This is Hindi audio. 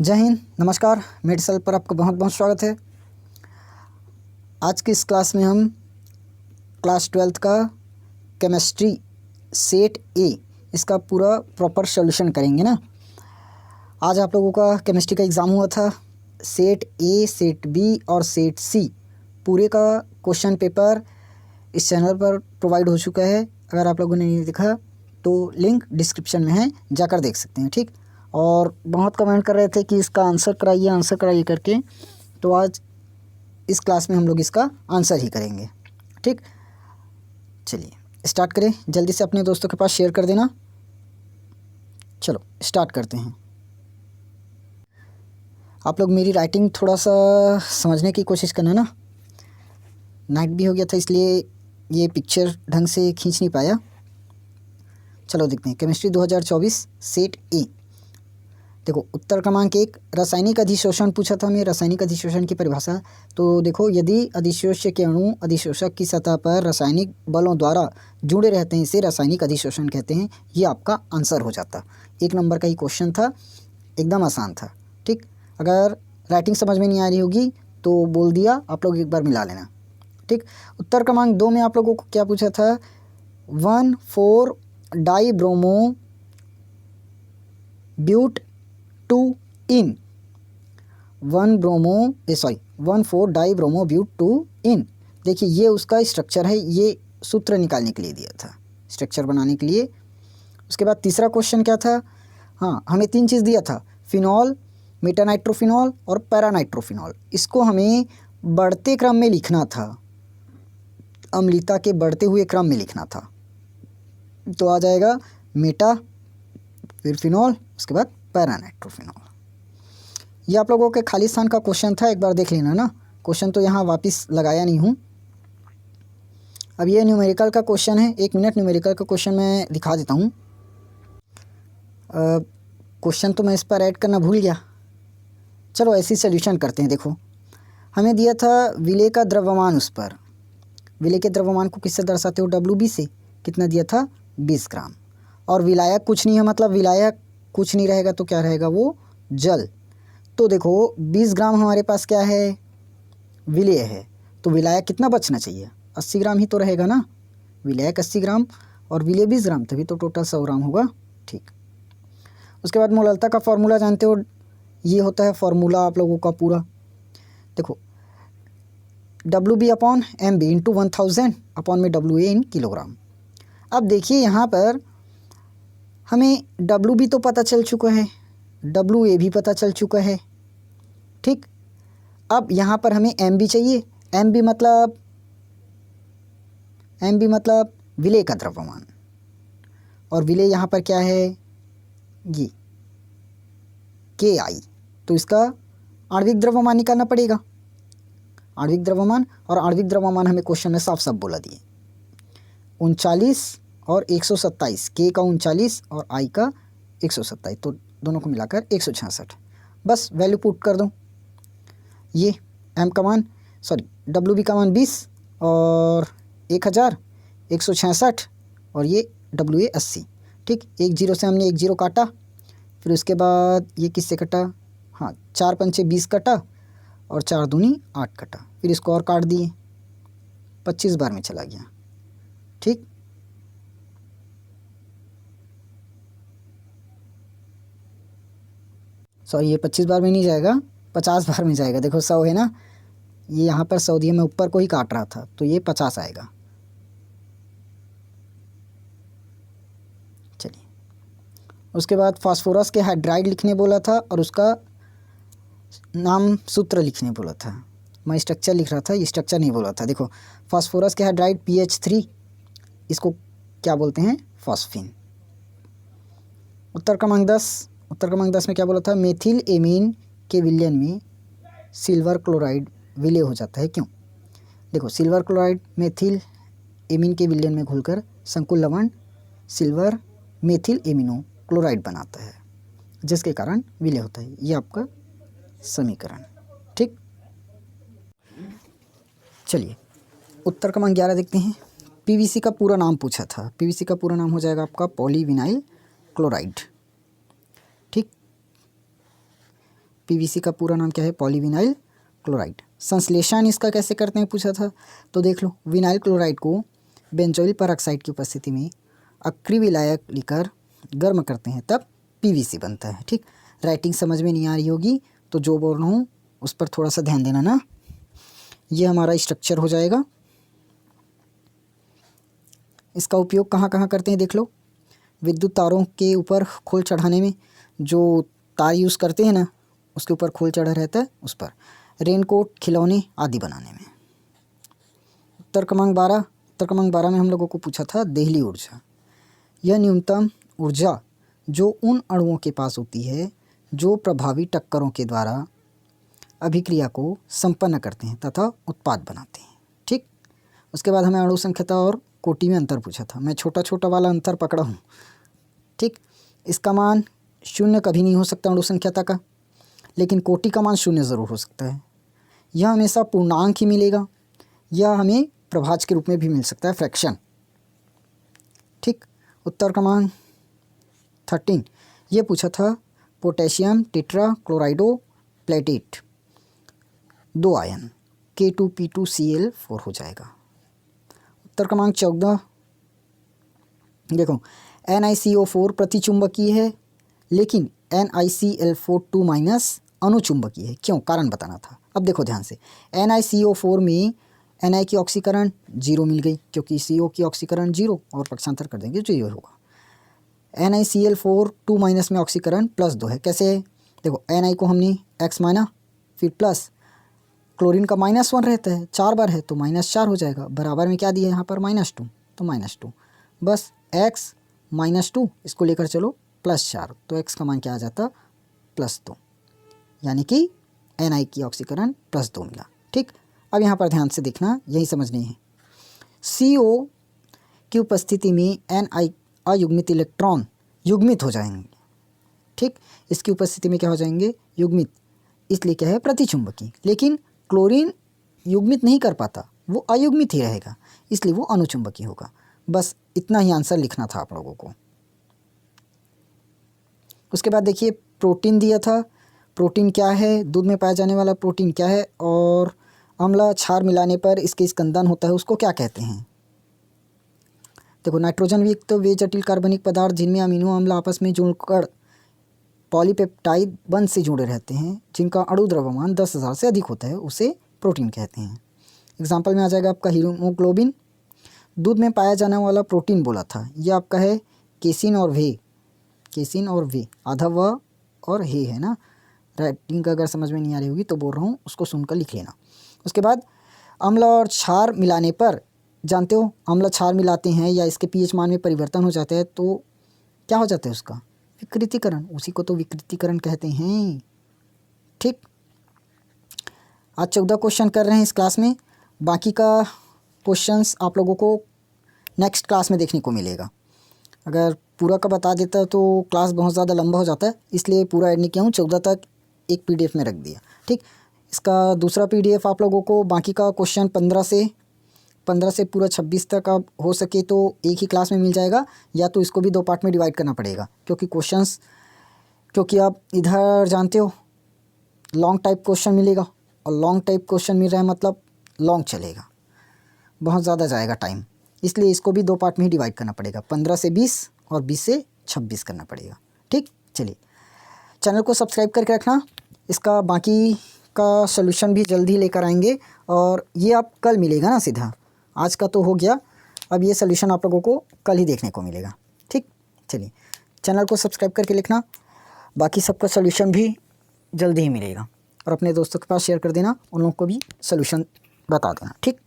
जय हिंद, नमस्कार। मेडिसल पर आपका बहुत बहुत स्वागत है। आज की इस क्लास में हम क्लास 12th का केमिस्ट्री सेट ए इसका पूरा प्रॉपर सॉल्यूशन करेंगे ना। आज आप लोगों का केमिस्ट्री का एग्ज़ाम हुआ था। सेट ए, सेट बी और सेट सी पूरे का क्वेश्चन पेपर इस चैनल पर प्रोवाइड हो चुका है। अगर आप लोगों ने नहीं देखा तो लिंक डिस्क्रिप्शन में है, जाकर देख सकते हैं। ठीक। और बहुत कमेंट कर रहे थे कि इसका आंसर कराइए करके, तो आज इस क्लास में हम लोग इसका आंसर ही करेंगे। ठीक, चलिए स्टार्ट करें। जल्दी से अपने दोस्तों के पास शेयर कर देना। चलो स्टार्ट करते हैं। आप लोग मेरी राइटिंग थोड़ा सा समझने की कोशिश करना ना। नाइट भी हो गया था इसलिए ये पिक्चर ढंग से खींच नहीं पाया। चलो देखते हैं। केमिस्ट्री 2024 सेट ए। देखो, उत्तर क्रमांक 1, रासायनिक अधिशोषण पूछा था हमें। रासायनिक अधिशोषण की परिभाषा तो देखो, यदि अधिशोष्य के अणु अधिशोषक की सतह पर रासायनिक बलों द्वारा जुड़े रहते हैं, इसे रासायनिक अधिशोषण कहते हैं। ये आपका आंसर हो जाता। 1 नंबर का ही क्वेश्चन था, एकदम आसान था। ठीक, अगर राइटिंग समझ में नहीं आ रही होगी तो बोल दिया, आप लोग एक बार मिला लेना। ठीक, उत्तर क्रमांक 2 में आप लोगों को क्या पूछा था? 1,4 डाइब्रोमो ब्यूट 2 इन 1,4 डाइब्रोमो ब्यूट 2 इन। देखिए, ये उसका स्ट्रक्चर है, ये सूत्र निकालने के लिए दिया था, स्ट्रक्चर बनाने के लिए। उसके बाद तीसरा क्वेश्चन क्या था? हाँ, हमें 3 चीज़ दिया था, फिनॉल, मेटानाइट्रोफिनॉल और पैरानाइट्रोफिनॉल। इसको हमें बढ़ते क्रम में लिखना था, अम्लता के बढ़ते हुए क्रम में लिखना था। तो आ जाएगा मेटा, फिर फिनॉल, उसके बाद पैरानाइट्रोफिनॉल। ये आप लोगों के खाली स्थान का क्वेश्चन था, एक बार देख लेना ना। क्वेश्चन तो यहाँ वापस लगाया नहीं हूँ। अब ये न्यूमेरिकल का क्वेश्चन है। 1 मिनट, न्यूमेरिकल का क्वेश्चन मैं दिखा देता हूँ। क्वेश्चन तो मैं इस पर ऐड करना भूल गया। चलो ऐसे ही सोल्यूशन करते हैं। देखो, हमें दिया था विलेय का द्रव्यमान। उस पर विलेय के द्रव्यमान को किससे दर्शाते हो? WB से। कितना दिया था? 20 ग्राम। और विलायक कुछ नहीं है, मतलब विलायक कुछ नहीं रहेगा तो क्या रहेगा? वो जल। तो देखो, 20 ग्राम हमारे पास क्या है? विलेय है। तो विलायक कितना बचना चाहिए? 80 ग्राम ही तो रहेगा ना। विलायक 80 ग्राम और विलेय 20 ग्राम, तभी तो टोटल 100 ग्राम होगा। ठीक। उसके बाद मोललता का फॉर्मूला जानते हो, ये होता है फॉर्मूला आप लोगों का पूरा। देखो, WB/MB इंटू 1000 अपॉन में WA इन किलोग्राम। अब देखिए, यहाँ पर हमें WB तो पता चल चुका है, WA भी पता चल चुका है। ठीक, अब यहाँ पर हमें MB चाहिए। MB मतलब विलेय का द्रव्यमान, और विलेय यहाँ पर क्या है? ये KI। तो इसका आणविक द्रव्यमान निकालना पड़ेगा। आणविक द्रव्यमान, और आणविक द्रव्यमान हमें क्वेश्चन में साफ साफ बोला दिए 39 और 127। K का 39 और I का 127, तो दोनों को मिलाकर 166। बस वैल्यू पुट कर दूँ। ये M का मान, सॉरी WB का मान 20 और 1000, 166 और ये WA 80। ठीक, 1 0 से हमने 1 0 काटा, फिर उसके बाद ये किससे कटा? हाँ, 4 पंचे 20 कटा और 4 दूनी 8 कटा, फिर इसको और काट दिए, 25 बार में चला गया। ठीक, सॉरी ये 25 बार में नहीं जाएगा, 50 बार में जाएगा। देखो 100 है ना, ये यहाँ पर 100 दिया, मैं ऊपर को ही काट रहा था, तो ये 50 आएगा। चलिए, उसके बाद फास्फोरस के हाइड्राइड लिखने बोला था और उसका नाम सूत्र लिखने बोला था। मैं स्ट्रक्चर लिख रहा था, ये स्ट्रक्चर नहीं बोला था। देखो, फास्फोरस के हाइड्राइड PH3, इसको क्या बोलते हैं? फॉस्फीन। उत्तर क्रमांक 10 में क्या बोला था? मेथिल एमीन के विलयन में सिल्वर क्लोराइड विलय हो जाता है, क्यों? देखो, सिल्वर क्लोराइड मेथिल एमीन के विलयन में घुलकर संकुल लवण सिल्वर मेथिल एमिनो क्लोराइड बनाता है, जिसके कारण विलय होता है। ये आपका समीकरण। ठीक, चलिए उत्तर क्रमांक 11 देखते हैं। PVC का पूरा नाम पूछा था। PVC का पूरा नाम हो जाएगा आपका पॉलीविनाइल क्लोराइड। ठीक, पीवीसी का पूरा नाम क्या है? Polyvinyl chloride. संश्लेषण इसका कैसे करते हैं पूछा था, तो देख लो। विनाइल क्लोराइड को बेंजोइल परऑक्साइड की उपस्थिति में अक्रिय विलायक लेकर गर्म करते हैं, तब पीवीसी बनता है। ठीक, राइटिंग समझ में नहीं आ रही होगी तो जो बोल रहा हूँ उस पर थोड़ा सा ध्यान देना ना। ये हमारा स्ट्रक्चर हो जाएगा। इसका उपयोग कहाँ कहाँ करते हैं देख लो। विद्युत तारों के ऊपर खोल चढ़ाने में, जो तार यूज़ करते हैं ना उसके ऊपर खोल चढ़ा रहता है, उस पर। रेनकोट, खिलौने आदि बनाने में। उत्तर क्रमांक 12 में हम लोगों को पूछा था देहली ऊर्जा। यह न्यूनतम ऊर्जा जो उन अणुओं के पास होती है जो प्रभावी टक्करों के द्वारा अभिक्रिया को संपन्न करते हैं तथा उत्पाद बनाते हैं। ठीक, उसके बाद हमें अणु संख्यता और कोटि में अंतर पूछा था। मैं छोटा छोटा वाला अंतर पकड़ा हूँ। ठीक, इसका मान 0 कभी नहीं हो सकता अणु संख्यता का, लेकिन कोटि का मान 0 ज़रूर हो सकता है। यह हमेशा पूर्णांक ही मिलेगा, यह हमें प्रभाज्य के रूप में भी मिल सकता है, फ्रैक्शन। ठीक, उत्तर क्रमांक 13 ये पूछा था पोटेशियम टेट्रा क्लोराइडो प्लेटेट 2 आयन K2P2Cl4 हो जाएगा। उत्तर क्रमांक 14 देखो, NiCO4 प्रतिचुंबकीय है लेकिन NiCl4 2- अनुचुंबकीय है। क्यों? कारण बताना था। अब देखो ध्यान से, NiCO4 में Na की ऑक्सीकरण 0 मिल गई क्योंकि CO की ऑक्सीकरण 0 और पक्षांतर कर देंगे तो ये होगा। NiCl4 2- में ऑक्सीकरण +2 है। कैसे है? देखो, Na को हमने X माना, फिर प्लस क्लोरीन का -1 रहता है, 4 बार है तो -4 हो जाएगा। बराबर में क्या दिया है यहाँ पर? -2, तो -2। बस x -2 इसको लेकर चलो +4, तो x का मान क्या आ जाता? +2, यानी कि Na की ऑक्सीकरण +2 मिला। ठीक, अब यहाँ पर ध्यान से देखना, यही समझनी है। CO की उपस्थिति में Na अयुग्मित इलेक्ट्रॉन युग्मित हो जाएंगे। ठीक, इसकी उपस्थिति में क्या हो जाएंगे? युग्मित, इसलिए क्या है? प्रतिचुंबकी। लेकिन क्लोरीन युग्मित नहीं कर पाता, वो अयुग्मित ही रहेगा, इसलिए वो अनुचुंबकी होगा। बस इतना ही आंसर लिखना था आप लोगों को। उसके बाद देखिए प्रोटीन दिया था। प्रोटीन क्या है? दूध में पाया जाने वाला प्रोटीन क्या है? और अम्ल क्षार मिलाने पर इसके स्कंदन होता है, उसको क्या कहते हैं? देखो, नाइट्रोजन युक्त वे जटिल कार्बनिक पदार्थ जिनमें अमीनो अम्ल आपस में जुड़कर पॉलीपेप्टाइड बंध से जुड़े रहते हैं, जिनका अणु द्रव्यमान 10,000 से अधिक होता है, उसे प्रोटीन कहते हैं। एग्जाम्पल में आ जाएगा आपका हीमोग्लोबिन। दूध में पाया जाने वाला प्रोटीन बोला था, यह आपका है केसिन और वे, आधा व और हे है ना। राइटिंग अगर समझ में नहीं आ रही होगी तो बोल रहा हूँ, उसको सुनकर लिख लेना। उसके बाद अम्ल और क्षार मिलाने पर, जानते हो अम्ल क्षार मिलाते हैं या इसके pH मान में परिवर्तन हो जाता है तो क्या हो जाता है? उसका विकृतीकरण, उसी को तो विकृतीकरण कहते हैं। ठीक, आज 14 क्वेश्चन कर रहे हैं इस क्लास में। बाकी का क्वेश्चंस आप लोगों को नेक्स्ट क्लास में देखने को मिलेगा। अगर पूरा का बता देता तो क्लास बहुत ज़्यादा लंबा हो जाता है, इसलिए पूरा ऐड नहीं किया हूँ, 14 तक एक PDF में रख दिया। ठीक, इसका दूसरा PDF आप लोगों को बाकी का क्वेश्चन 15 से पूरा 26 तक अब हो सके तो एक ही क्लास में मिल जाएगा, या तो इसको भी 2 पार्ट में डिवाइड करना पड़ेगा क्योंकि आप इधर जानते हो लॉन्ग टाइप क्वेश्चन मिलेगा, और लॉन्ग टाइप क्वेश्चन मिल रहा है मतलब लॉन्ग चलेगा, बहुत ज़्यादा जाएगा टाइम, इसलिए इसको भी 2 पार्ट में ही डिवाइड करना पड़ेगा। 15 से 20 और 20 से 26 करना पड़ेगा। ठीक, चलिए चैनल को सब्सक्राइब करके रखना। इसका बाकी का सॉल्यूशन भी जल्दी लेकर आएंगे, और ये आप कल मिलेगा ना सीधा। आज का तो हो गया, अब ये सॉल्यूशन आप लोगों को कल ही देखने को मिलेगा। ठीक, चलिए चैनल को सब्सक्राइब करके लिखना, बाकी सबका सॉल्यूशन भी जल्दी ही मिलेगा, और अपने दोस्तों के पास शेयर कर देना, उन लोगों को भी सॉल्यूशन बता देना। ठीक।